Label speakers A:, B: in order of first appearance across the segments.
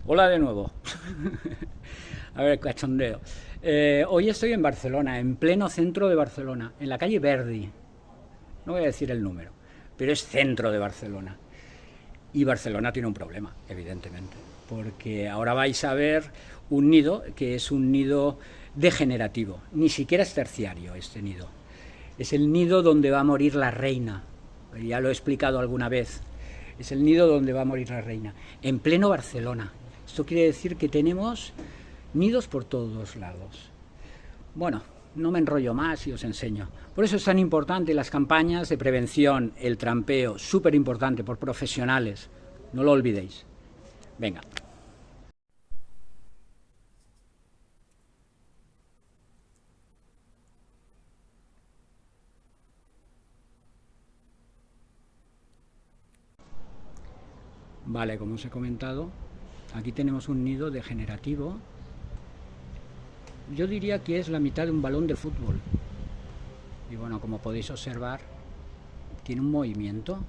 A: Hola de nuevo. A ver, cachondeo. Hoy estoy en Barcelona, en pleno centro de Barcelona, en la calle Verdi. No voy a decir el número, pero es centro de Barcelona. Y Barcelona tiene un problema, evidentemente, porque ahora vais a ver un nido que es un nido degenerativo. Ni siquiera es terciario este nido. Es el nido donde va a morir la reina. Ya lo he explicado alguna vez. Es el nido donde va a morir la reina. En pleno Barcelona. Esto quiere decir que tenemos nidos por todos lados. Bueno, no me enrollo más y os enseño. Por eso es tan importante las campañas de prevención, el trampeo, súper importante por profesionales. No lo olvidéis. Venga. Vale, como os he comentado, aquí tenemos un nido degenerativo. Yo diría que es la mitad de un balón de fútbol. Y bueno, como podéis observar, tiene un movimiento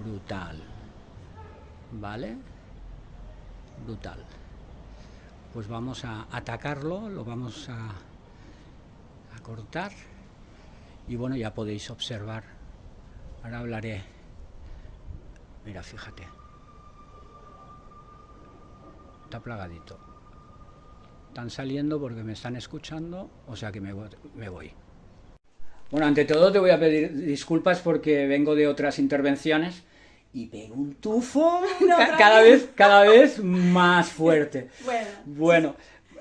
A: brutal. ¿Vale? Brutal. Pues vamos a atacarlo, lo vamos a cortar. Y bueno, ya podéis observar. Ahora hablaré. Mira, fíjate. Está plagadito. Están saliendo porque me están escuchando, o sea que me voy. Bueno, ante todo te voy a pedir disculpas porque vengo de otras intervenciones y pego un tufo
B: No,
A: cada vez más fuerte.
B: Bueno,
A: Bueno,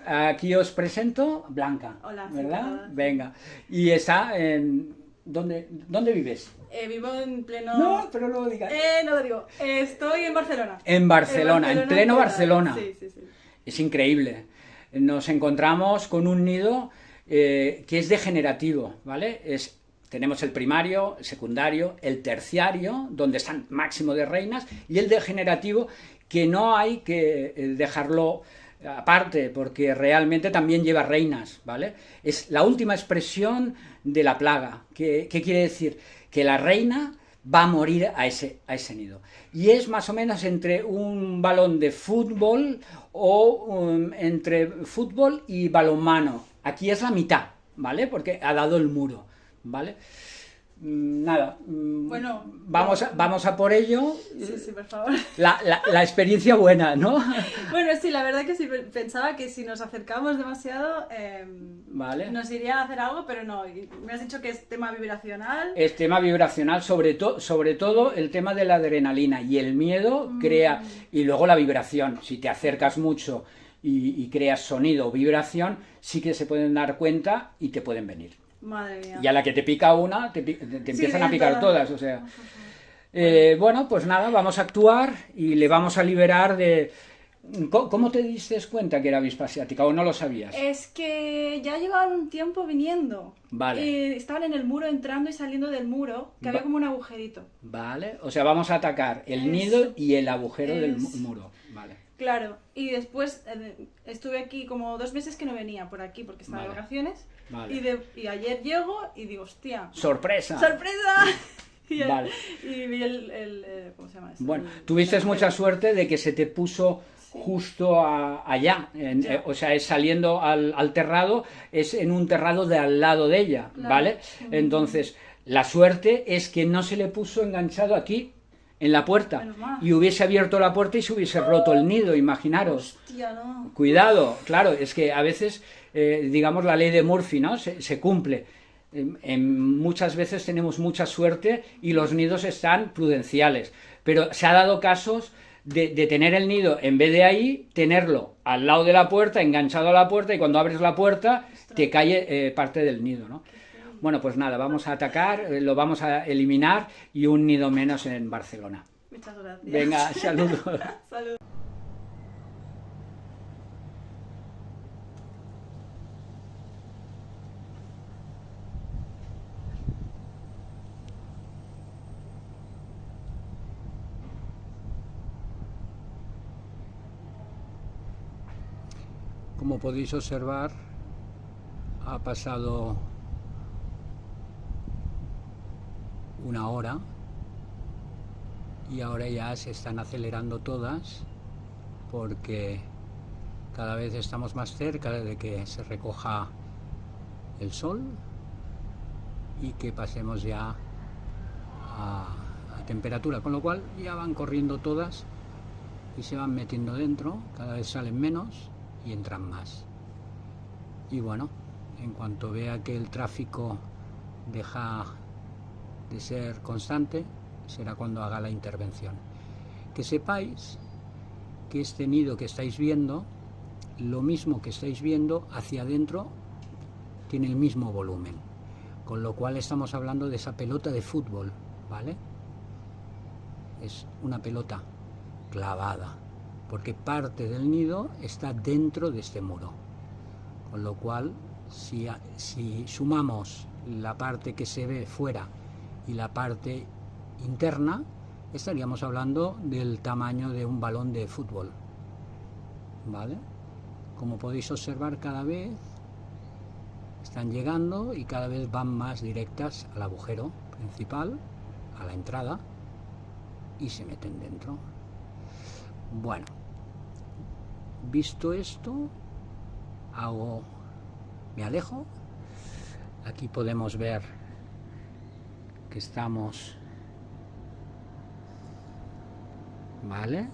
A: aquí os presento Blanca,
B: Hola, sí,
A: ¿verdad?
B: encantada.
A: Venga. Y está en... ¿Dónde vives?
B: vivo en pleno...
A: No, pero no lo digas.
B: No lo digo. Estoy en Barcelona.
A: En Barcelona, en pleno
B: ciudad.
A: Barcelona.
B: Sí, sí, sí.
A: Es increíble. Nos encontramos con un nido que es degenerativo, ¿vale? Tenemos el primario, el secundario, el terciario, donde están máximo de reinas, y el degenerativo, que no hay que dejarlo aparte, porque realmente también lleva reinas, ¿vale? Es la última expresión de la plaga. ¿Qué quiere decir? Que la reina va a morir a ese nido. Y es más o menos entre un balón de fútbol o entre fútbol y balonmano. Aquí es la mitad, ¿vale? Porque ha dado el muro, ¿vale? Nada,
B: Bueno,
A: vamos a por ello.
B: Sí, sí, por favor.
A: La experiencia buena, ¿no?
B: Bueno, sí, la verdad que sí, pensaba que si nos acercamos demasiado
A: Vale.
B: nos iría a hacer algo, pero no. Y me has dicho que es tema vibracional.
A: Es tema vibracional, sobre todo el tema de la adrenalina y el miedo crea, y luego la vibración. Si te acercas mucho y creas sonido o vibración, sí que se pueden dar cuenta y te pueden venir.
B: Madre mía.
A: Y a la que te pica una, te empiezan a picar todas, o sea. Bueno, pues nada, vamos a actuar y le vamos a liberar de... ¿Cómo te diste cuenta que era avispa asiática o no lo sabías?
B: Es que ya llevaban un tiempo viniendo.
A: Vale.
B: Estaban en el muro, entrando y saliendo del muro, que había como un agujerito.
A: Vale, o sea, vamos a atacar el nido y el agujero del muro. Vale.
B: Claro, y después estuve aquí como 2 meses que no venía por aquí porque estaba de vacaciones.
A: Vale.
B: Y ayer llego y digo, hostia,
A: ¡sorpresa!
B: ¡sorpresa!
A: Vale.
B: Y vi ¿cómo se llama esto?
A: Bueno, tuviste mucha suerte de que se te puso justo allá, o sea, es saliendo al terrado, es en un terrado de al lado de ella,
B: Claro.
A: ¿vale? Entonces, la suerte es que no se le puso enganchado aquí, en la puerta,
B: Menos mal.
A: y hubiese abierto la puerta y se hubiese roto el nido, imaginaros.
B: Hostia, no.
A: Cuidado, claro, es que a veces, digamos, la ley de Murphy, ¿no? Se cumple. Muchas veces tenemos mucha suerte y los nidos están prudenciales, pero se ha dado casos de tener el nido, en vez de ahí, tenerlo al lado de la puerta, enganchado a la puerta, y cuando abres la puerta te cae parte del nido, ¿no? Bueno, pues nada, vamos a atacar, lo vamos a eliminar y un nido menos en Barcelona.
B: Muchas gracias.
A: Venga, saludos.
B: Salud.
A: Como podéis observar, ha pasado una hora y ahora ya se están acelerando todas porque cada vez estamos más cerca de que se recoja el sol y que pasemos ya a temperatura, con lo cual ya van corriendo todas y se van metiendo dentro, cada vez salen menos y entran más. Y bueno, en cuanto vea que el tráfico deja de ser constante, será cuando haga la intervención. Que sepáis que este nido que estáis viendo, lo mismo que estáis viendo hacia adentro, tiene el mismo volumen, con lo cual estamos hablando de esa pelota de fútbol, ¿vale? Es una pelota clavada, porque parte del nido está dentro de este muro, con lo cual si sumamos la parte que se ve fuera y la parte interna, estaríamos hablando del tamaño de un balón de fútbol, ¿vale? Como podéis observar, cada vez están llegando y cada vez van más directas al agujero principal, a la entrada, y se meten dentro. Bueno, visto esto, me alejo. Aquí podemos ver que estamos, ¿vale?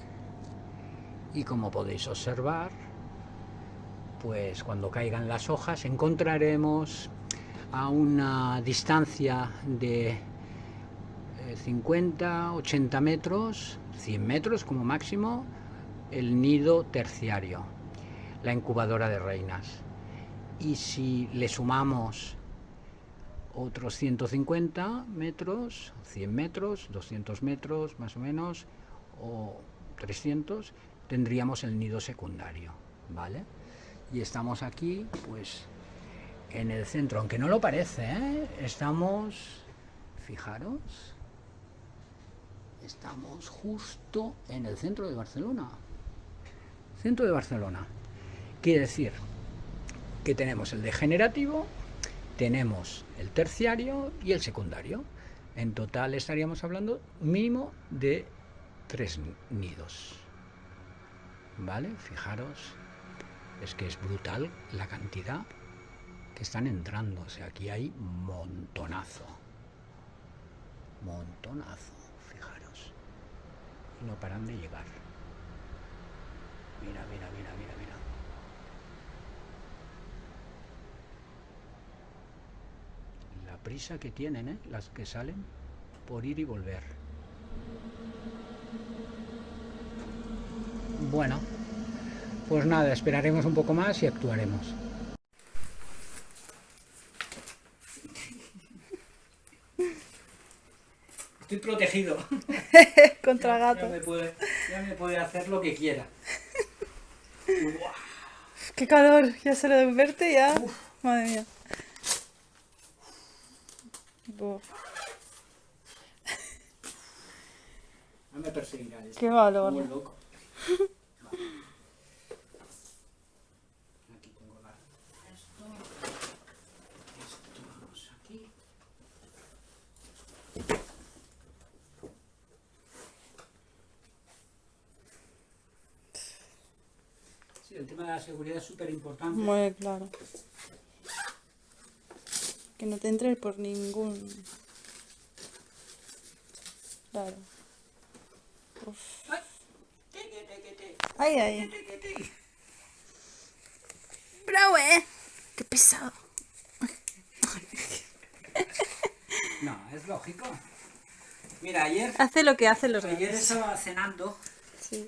A: Y como podéis observar, pues cuando caigan las hojas encontraremos a una distancia de 50, 80 metros, 100 metros como máximo, el nido terciario, la incubadora de reinas. Y si le sumamos otros 150 metros, 100 metros, 200 metros más o menos, o 300, tendríamos el nido secundario, ¿vale? Y estamos aquí, pues, en el centro, aunque no lo parece, ¿eh? Estamos, fijaros, estamos justo en el centro de Barcelona. Centro de Barcelona. Quiere decir que tenemos el degenerativo, tenemos el terciario y el secundario. En total estaríamos hablando mínimo de 3 nidos. ¿Vale? Fijaros, es que es brutal la cantidad que están entrando. O sea, aquí hay montonazo. Montonazo, fijaros. Y no paran de llegar. Mira, mira, mira, mira, mira. La prisa que tienen, ¿eh? Las que salen por ir y volver. Bueno, pues nada, esperaremos un poco más y actuaremos. Estoy protegido.
B: Contra gato.
A: Ya me puede hacer lo que quiera.
B: Qué calor, ya solo de verte ya.
A: Uf.
B: Madre mía. Uf,
A: No me perseguirá esto.
B: qué valor.
A: Muy loco. Vale. Aquí tengo esto vamos aquí. Sí, el tema de la seguridad es súper importante.
B: Muy claro. Que no te entre por ningún... Claro. Uf. Ay, ay. Bravo, qué pesado.
A: No, es lógico. Mira, ayer
B: Hace lo que hacen los
A: ayer
B: gatos.
A: estaba cenando
B: Sí,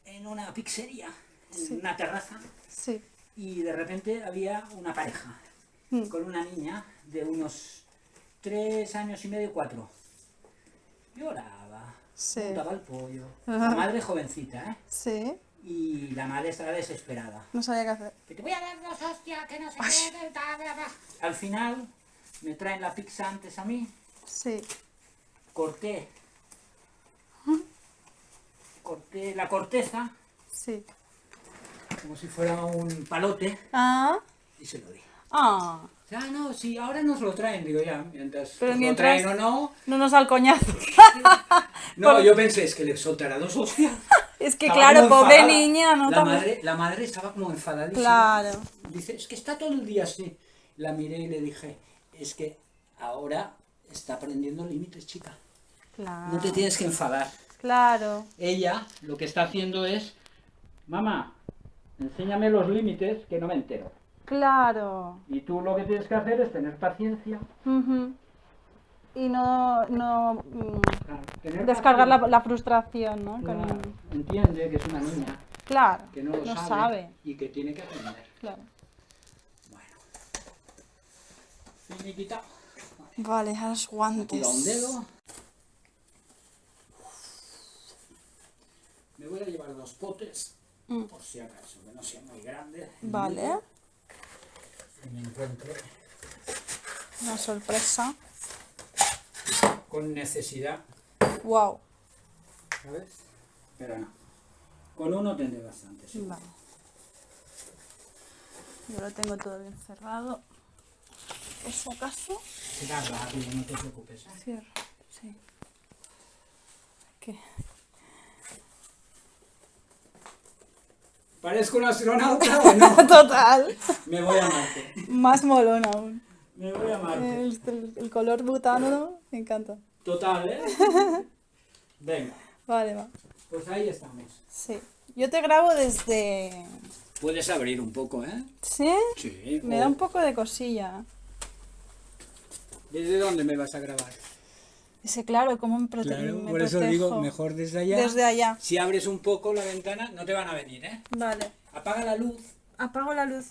A: en una pizzería, en
B: Sí.
A: una terraza,
B: sí.
A: y de repente había una pareja
B: Mm.
A: con una niña de unos 3 años y medio, 4. Lloraba,
B: Sí.
A: montaba el pollo.
B: Ajá.
A: La madre jovencita, ¿eh?
B: Sí.
A: Y la madre estaba desesperada.
B: No sabía qué hacer.
A: Que te voy a dar 2 hostias, que no sé qué, que bla, bla, bla. Al final me traen la pizza antes a mí,
B: Sí.
A: corté la corteza
B: Sí.
A: como si fuera un palote
B: Ah.
A: y se lo di.
B: Ah.
A: Ah, no, sí, ahora nos lo traen, digo ya, mientras
B: Pero
A: nos
B: mientras-
A: lo traen o no.
B: No nos da el coñazo.
A: No, yo pensé, es que le soltará 2 hostias.
C: Es que
A: Estaba
C: claro,
A: como
C: pobre
A: enfadada.
C: niña, ¿no?
A: La madre estaba como enfadadísima.
C: Claro.
A: Dice, es que está todo el día así. La miré y le dije, es que ahora está aprendiendo límites, chica.
C: Claro.
A: No te tienes que enfadar.
C: Claro.
A: Ella lo que está haciendo es, mamá, enséñame los límites que no me entero.
C: Claro.
A: Y tú lo que tienes que hacer es tener paciencia.
C: Ujú. Y no
A: Tener
C: descargar
A: paciencia.
C: la frustración, ¿no?
A: Claro, entiende que es una niña,
C: Claro,
A: que no lo
C: no
A: sabe,
C: sabe.
A: y que tiene que aprender.
C: Claro.
A: Bueno. Finiquita.
C: Vale, a los guantes.
A: Tira un dedo. Me voy a llevar 2 potes, por si acaso, que no sea muy grande.
C: Vale,
A: Que me encuentre
C: una sorpresa.
A: con necesidad,
C: Wow.
A: ¿sabes? Pero no. Con uno tendré bastante, sí.
C: Vale. Yo lo tengo todo bien cerrado. Por si acaso.
A: Será rápido, no te preocupes. ¿Eh?
C: Cierro. Sí. ¿Qué?
A: ¿Parezco un astronauta o no?
C: Total.
A: Me voy a Marte.
C: Más molón aún.
A: Me voy a Marte.
C: El color butano me encanta.
A: Total, ¿eh? Venga,
C: Vale, va.
A: pues ahí estamos.
C: Sí. Yo te grabo desde...
A: Puedes abrir un poco, ¿eh?
C: ¿Sí?
A: Sí.
C: Me da un poco de cosilla.
A: ¿Desde dónde me vas a grabar?
C: Ese, claro, ¿cómo me
A: Claro,
C: me
A: por eso
C: protejo?
A: digo, mejor desde allá.
C: Desde allá.
A: Si abres un poco la ventana, no te van a venir, ¿eh?
C: Vale.
A: Apaga la luz.
C: Apago la luz.